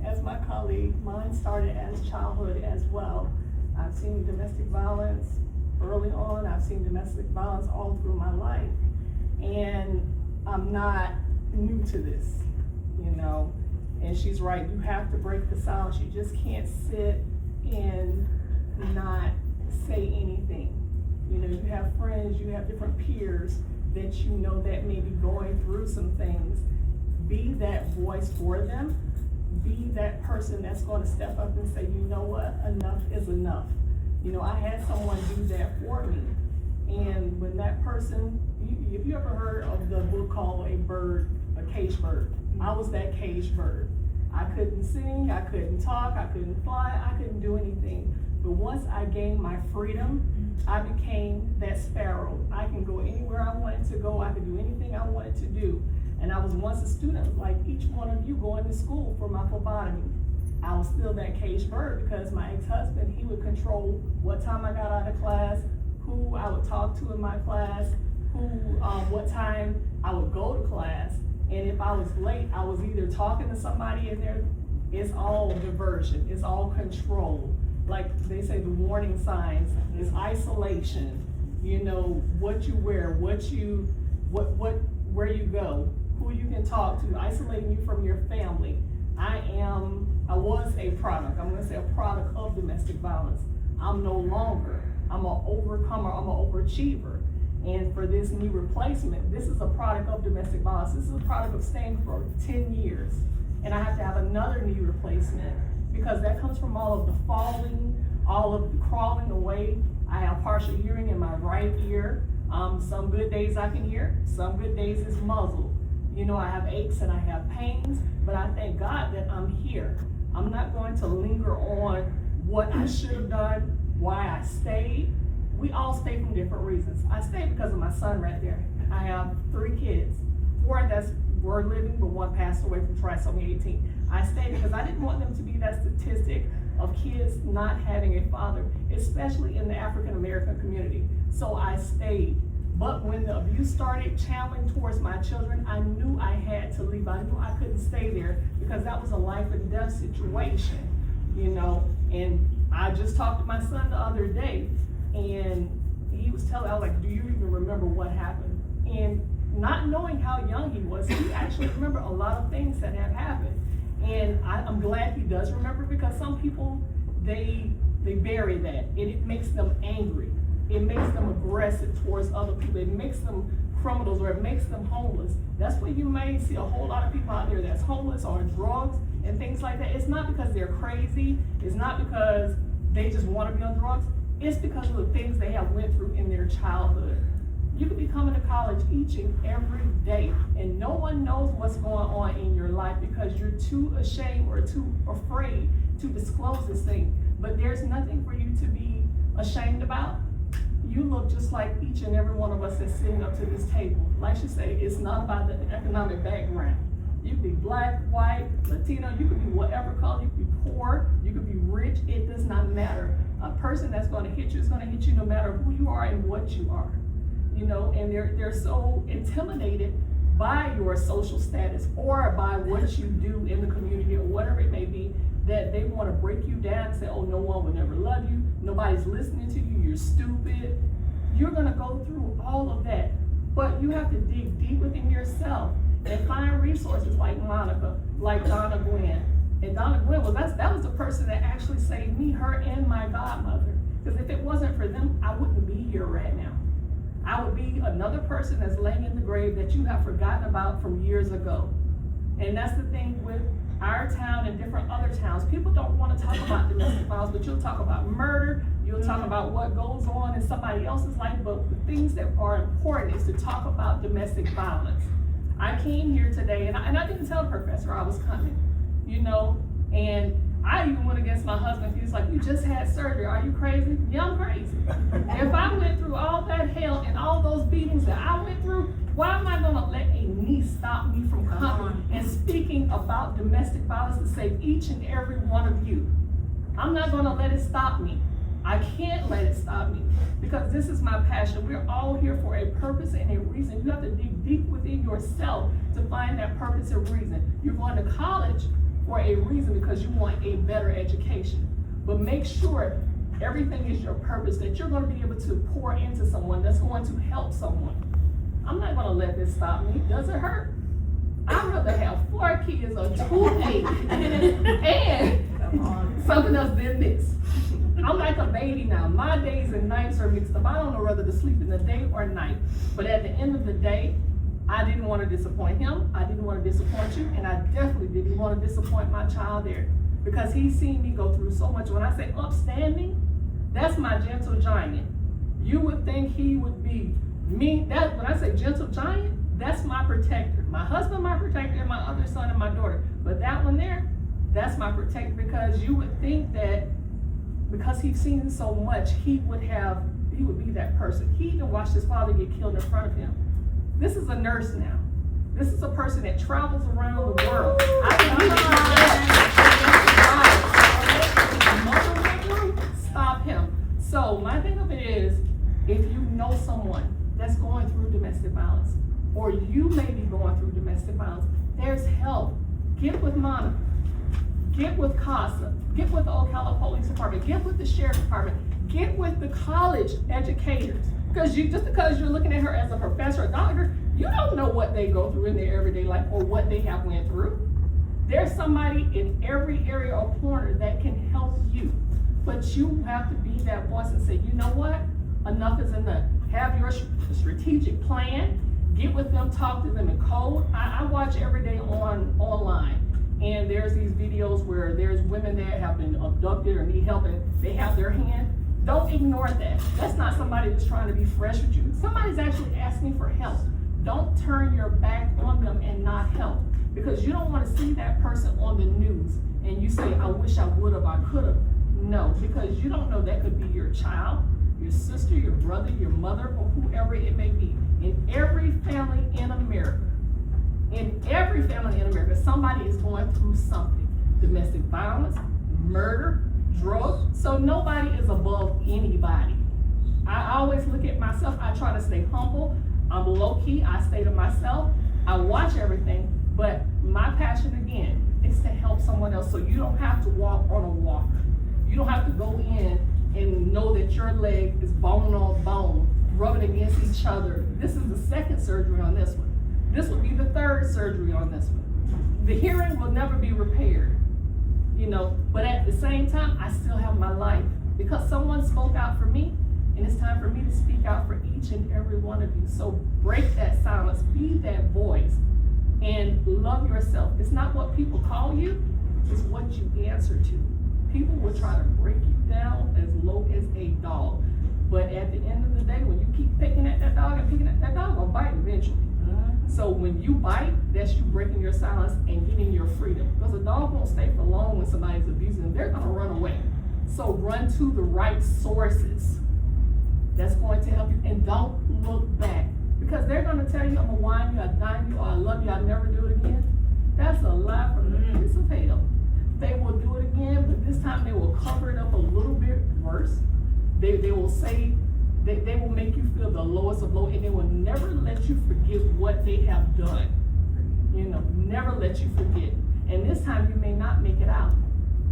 As my colleague, mine started as childhood as well. I've seen domestic violence early on. I've seen domestic violence all through my life. And I'm not new to this, you know. And she's right, you have to break the silence. You just can't sit and not say anything. You know, you have friends, you have different peers that you know that may be going through some things. Be that voice for them. Be that person that's going to step up and say, you know what, enough is enough. You know, I had someone do that for me. And when that person, if you ever heard of the book called A Caged Bird, I was that caged bird. I couldn't sing, I couldn't talk, I couldn't fly, I couldn't do anything. But once I gained my freedom, I became that sparrow. I can go anywhere I wanted to go, I could do anything I wanted to do. And I was once a student, like each one of you, going to school for my phlebotomy. I was still that caged bird because my ex-husband, he would control what time I got out of class, who I would talk to in my class, what time I would go to class. And if I was late, I was either talking to somebody in there. It's all diversion, it's all control. Like they say, the warning signs is isolation. You know, what you wear, where you go, who you can talk to, isolating you from your family. I was a product, I'm gonna say a product of domestic violence. I'm no longer. I'm an overcomer, I'm an overachiever. And for this knee replacement, this is a product of domestic violence. This is a product of staying for 10 years. And I have to have another knee replacement because that comes from all of the falling, all of the crawling away. I have partial hearing in my right ear. Some good days I can hear, some good days it's muzzled. You know, I have aches and I have pains, but I thank God that I'm here. I'm not going to linger on what I should have done, why I stayed. We all stay from different reasons. I stayed because of my son right there. I have 3 kids, 4 that were living, but 1 passed away from trisomy 18. I stayed because I didn't want them to be that statistic of kids not having a father, especially in the African American community. So I stayed. But when the abuse started channeling towards my children, I knew I had to leave. I knew I couldn't stay there because that was a life and death situation, you know. And I just talked to my son the other day, and he was telling, I was like, do you even remember what happened? And not knowing how young he was, he actually remembered a lot of things that have happened. And I'm glad he does remember, because some people, they bury that, and it makes them angry. It makes them aggressive towards other people. It makes them criminals, or it makes them homeless. That's why you may see a whole lot of people out there that's homeless or on drugs and things like that. It's not because they're crazy. It's not because they just want to be on drugs. It's because of the things they have went through in their childhood. You could be coming to college each and every day, and no one knows what's going on in your life because you're too ashamed or too afraid to disclose this thing. But there's nothing for you to be ashamed about. You look just like each and every one of us that's sitting up to this table. Like she said, it's not about the economic background. You could be black, white, Latino, you could be whatever color, you could be poor, you could be rich, it does not matter. A person that's gonna hit you is gonna hit you no matter who you are and what you are. You know, and they're so intimidated by your social status or by what you do in the community or whatever it may be, that they want to break you down and say, oh, no one will never love you, nobody's listening to you, you're stupid. You're going to go through all of that, but you have to dig deep within yourself and find resources like Monica, like Donna Gwen. And Donna Gwen, that was the person that actually saved me, her and my godmother. Because if it wasn't for them, I wouldn't be here right now. I would be another person that's laying in the grave that you have forgotten about from years ago. And that's the thing with our town and different other towns. People don't want to talk about domestic violence, but you'll talk about murder, you'll talk about what goes on in somebody else's life, but the things that are important is to talk about domestic violence. I came here today, and I didn't tell the professor I was coming, you know, and I even went against my husband. He was like, you just had surgery, are you crazy? Yeah, I'm crazy. If I went through all that hell and all those beatings that I went through, why am I gonna let a knee stop me from coming and speaking about domestic violence to save each and every one of you? I'm not gonna let it stop me. I can't let it stop me because this is my passion. We're all here for a purpose and a reason. You have to dig deep within yourself to find that purpose and reason. You're going to college for a reason because you want a better education. But make sure everything is your purpose, that you're going to be able to pour into someone that's going to help someone. I'm not going to let this stop me. Does it hurt? I'd rather have 4 kids, a toothache, and something else than this. I'm like a baby now. My days and nights are mixed up. I don't know whether to sleep in the day or night. But at the end of the day, I didn't want to disappoint him. I didn't want to disappoint you. And I definitely didn't want to disappoint my child there. Because he's seen me go through so much. When I say upstanding, that's my gentle giant. You would think he would be me. That when I say gentle giant, that's my protector. My husband, my protector, and my other son and my daughter. But that one there, that's my protector, because you would think that because he's seen so much, he would be that person. He even watched his father get killed in front of him. This is a nurse now. This is a person that travels around the world. Stop him. So my thing of it is, if you know someone that's going through domestic violence, or you may be going through domestic violence, there's help. Get with Monica. Get with CASA. Get with the Ocala Police Department. Get with the Sheriff Department. Get with the college educators. Because just because you're looking at her as a professor or doctor, you don't know what they go through in their everyday life or what they have went through. There's somebody in every area or corner that can help you. But you have to be that voice and say, you know what? Enough is enough. Have your strategic plan. Get with them, talk to them in code. I watch every day online. And there's these videos where there's women that have been abducted or need help and they have their hand. Don't ignore that. That's not somebody that's trying to be fresh with you. Somebody's actually asking for help. Don't turn your back on them and not help. Because you don't want to see that person on the news and you say, I wish I would have, I could have. No, because you don't know, that could be your child, your sister, your brother, your mother, or whoever it may be. In every family in America, somebody is going through something. Domestic violence, murder, drugs. So nobody is above anybody. I always look at myself. I try to stay humble. I'm low key. I stay to myself. I watch everything. But my passion, again, is to help someone else. So you don't have to walk on a walker. You don't have to go in and know that your leg is bone on bone, rubbing against each other. This is the second surgery on this one. This will be the third surgery on this one. The hearing will never be repaired, but at the same time, I still have my life because someone spoke out for me, and it's time for me to speak out for each and every one of you. So break that silence, be that voice, and love yourself. It's not what people call you, it's what you answer to. People will try to break you down as low as a dog, but at the end of the day, when you keep picking at that dog and picking at that dog, will bite eventually. So when you bite, that's you breaking your silence and getting your freedom. Because a dog won't stay for long when somebody's abusing them. They're going to run away. So run to the right sources. That's going to help you. And don't look back. Because they're going to tell you, I'm going to whine you, I dime you, or I love you, I'll never do it again. That's a lie from the pits of hell. They will do it again, but this time they will cover it up a little bit worse. They will say, they will make you feel the lowest of low, and they will never let you forget what they have done. Never let you forget. And this time you may not make it out.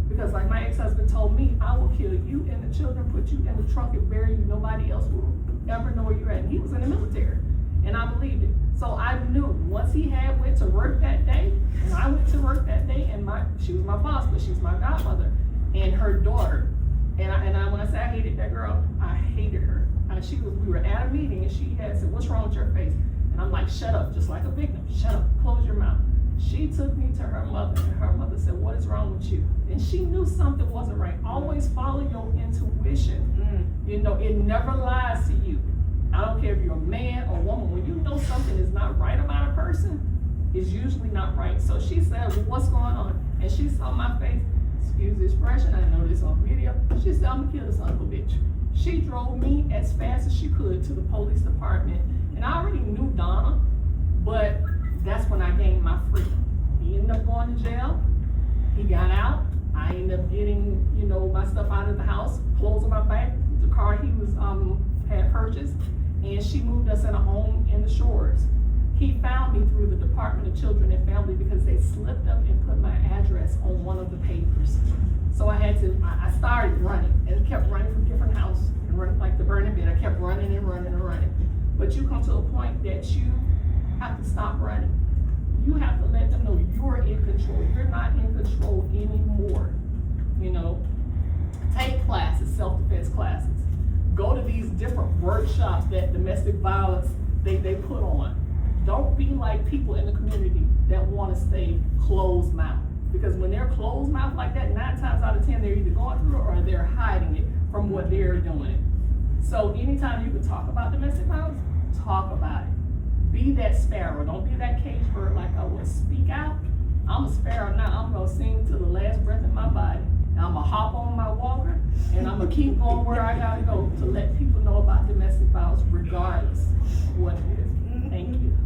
Because like my ex-husband told me, I will kill you and the children, put you in the trunk and bury you. Nobody else will ever know where you're at. And he was in the military. And I believed it. So I knew once he went to work that day, and I went to work that day, and she was my boss, but she's my godmother, and her daughter. And when I say I hated that girl, I hated her. We were at a meeting, and she had said, what's wrong with your face? And I'm like, shut up, just like a victim. Shut up, close your mouth. She took me to her mother, and her mother said, what is wrong with you? And she knew something wasn't right. Always follow your intuition. It never lies to you. I don't care if you're a man or a woman. When you know something is not right about a person, it's usually not right. So she said, well, what's going on? And she saw my face. Excuse the expression, I know this on video. She said, I'm gonna kill this son of a bitch. She drove me as fast as she could to the police department. And I already knew Donna, but that's when I gained my freedom. He ended up going to jail. He got out. I I ended up getting, you know, my stuff out of the house, clothes on my back, the car he was, had purchased, and she moved us in a home in the Shores. He found me through the Department of Children and Family because they slipped up and put my address on one of the papers. So I started running and kept running from different houses and running like the burning bit. I kept running and running and running. But you come to a point that you have to stop running. You have to let them know you're in control. You're not in control anymore. You know, take classes, self-defense classes. Go to these different workshops that domestic violence, they put on. Don't be like people in the community that want to stay closed mouth. Because when they're closed mouth like that, 9 times out of 10, they're either going through it or they're hiding it from what they're doing. So anytime you can talk about domestic violence, talk about it. Be that sparrow. Don't be that cage bird like I was. Speak out. I'm a sparrow now. I'm going to sing to the last breath in my body. And I'm going to hop on my walker and I'm going to keep going where I got to go to let people know about domestic violence regardless of what it is. Thank you.